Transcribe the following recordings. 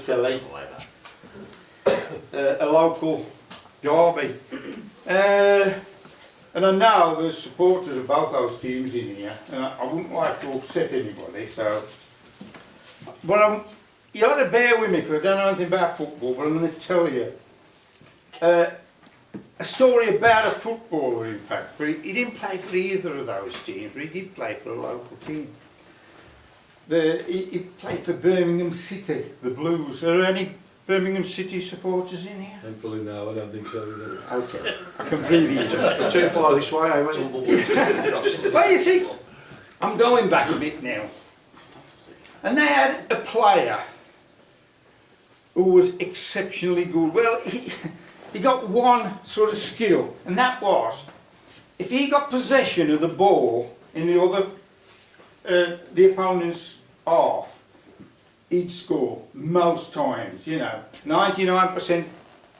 telly, a local derby. And I know there's supporters of both those teams in here, and I wouldn't like to upset anybody, so... But you ought to bear with me, because I don't know anything about football, but I'm going to tell you a story about a footballer, in fact. But he didn't play for either of those teams, but he did play for a local team. He played for Birmingham City, the Blues. Are there any Birmingham City supporters in here? Thankfully no, I don't think so. Okay, I can breathe easy. Too far this way, I wasn't. Well, you see, I'm going back a bit now. And they had a player who was exceptionally good. Well, he got one sort of skill, and that was, if he got possession of the ball in the other, the opponent's half, he'd score most times. You know, 99%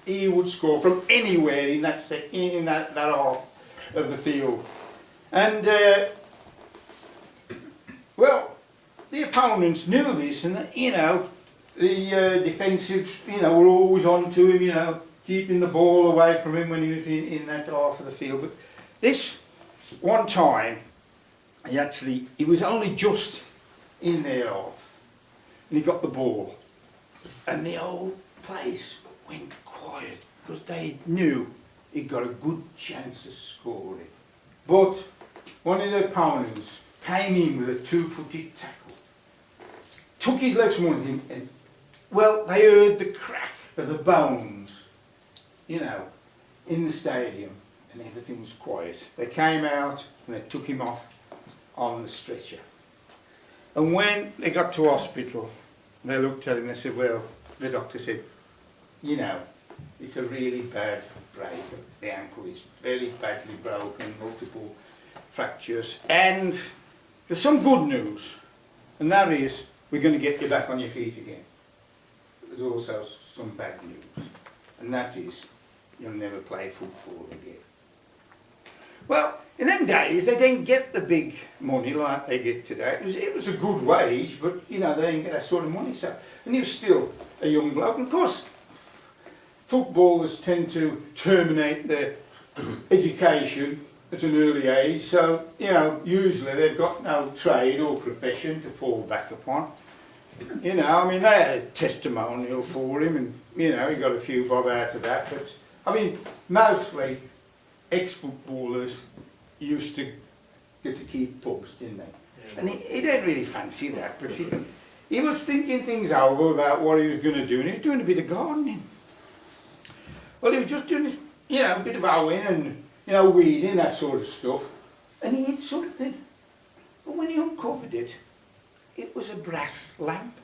he would score from anywhere in that half of the field. And well, the opponents knew this, and you know, the defensives, you know, were always on to him, you know, keeping the ball away from him when he was in that half of the field. But this one time, he was only just in their half, and he got the ball, and the whole place went quiet because they knew he'd got a good chance of scoring. But one of the opponents came in with a 2-footed tackle, took his legs from under him, and well, they heard the crack of the bones, you know, in the stadium, and everything was quiet. They came out and they took him off on the stretcher. And when they got to hospital, they looked at him and they said, well, the doctor said, you know, it's a really bad break. The ankle is very badly broken, multiple fractures. And there's some good news, and that is, we're going to get you back on your feet again. There's also some bad news, and that is, you'll never play football again. Well, in them days, they didn't get the big money like they get today. It was a good wage, but, you know, they didn't get that sort of money. So, and he was still a young bloke. And of course, footballers tend to terminate their education at an early age. So, you know, usually they've got no trade or profession to fall back upon. You know, I mean, they had a testimonial for him, and, you know, he got a few bob out of that. But, I mean, mostly ex-footballers used to get to keep pubs, didn't they? Yeah. And he didn't really fancy that, but he was thinking things over about what he was going to do, and he was doing a bit of gardening. Well, he was just doing this, you know, a bit of hoeing and, you know, weeding, that sort of stuff. And he hit something. But when he uncovered it, it was a brass lamp.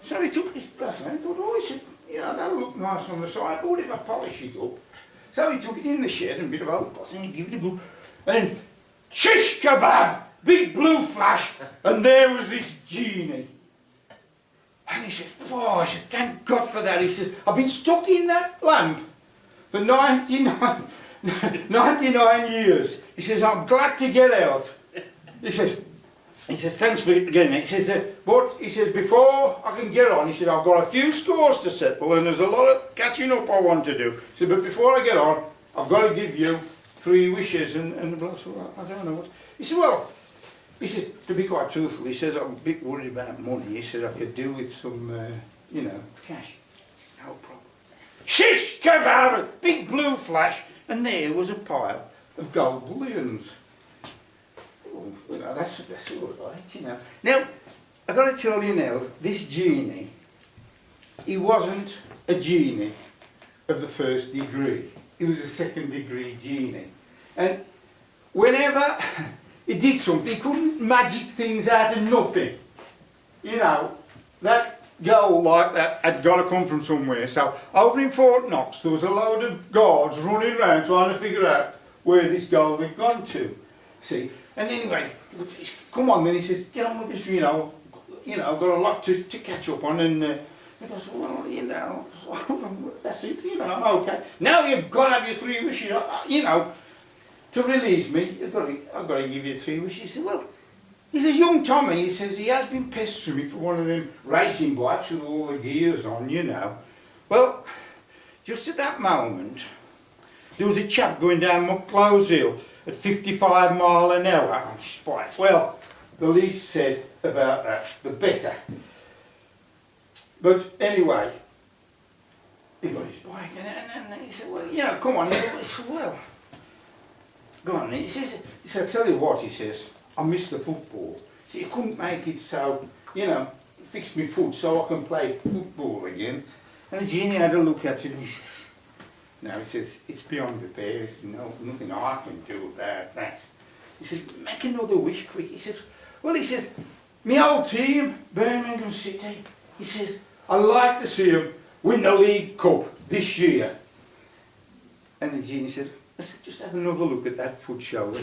So he took this brass lamp and thought, oh, this, you know, that'll look nice on the side. What if I polish it up? So he took it in the shed and a bit of old pot and he gave it a go. And then, shish kebab! Big blue flash! And there was this genie. And he said, oh, I said, thank God for that. He says, I've been stuck in that lamp for 99 years. He says, I'm glad to get out. He says, thanks for getting it. He says, but he says, before I can get on, he said, I've got a few scores to settle and there's a lot of catching up I want to do. He said, but before I get on, I've got to give you 3 wishes. And the bloke said, well, I don't know what. He said, well, he says, to be quite truthful, he says, I'm a bit worried about money. He says, I could do with some, you know, cash. No problem. Shish kebab! Big blue flash. And there was a pile of gold bullions. You know, that's all right, you know. Now, I've got to tell you now, this genie, he wasn't a genie of the 1st degree. He was a 2nd degree genie. And whenever he did something, he couldn't magic things out of nothing. You know, that gold like that had got to come from somewhere. So, over in Fort Knox, there was a load of guards running around trying to figure out where this gold had gone to. See? And anyway, come on then, he says, get on with this, you know, I've got a lot to catch up on. And he goes, well, you know, that's it, you know, okay. Now you've got to have your 3 wishes, you know, to release me, I've got to give you 3 wishes. He said, well, He says, young Tommy, he says, he has been pestering me for one of them racing bikes with all the gears on, you know. Well, just at that moment, there was a chap going down Mucklows Hill at 55 mile an hour on his bike. Well, the least said about that, the better. But anyway, he got his bike and he said, well, you know, come on. He said, well, go on. He said, I'll tell you what, he says, I missed the football. So you couldn't make it so, you know, fix my foot so I can play football again. And the genie had a look at it and he says, no, he says, it's beyond repair. There's nothing I can do about that. He says, make another wish quick. He says, well, he says, my old team, Birmingham City, he says, I'd like to see them win the League Cup this year. And the genie said, let's just have another look at that foot, shall we?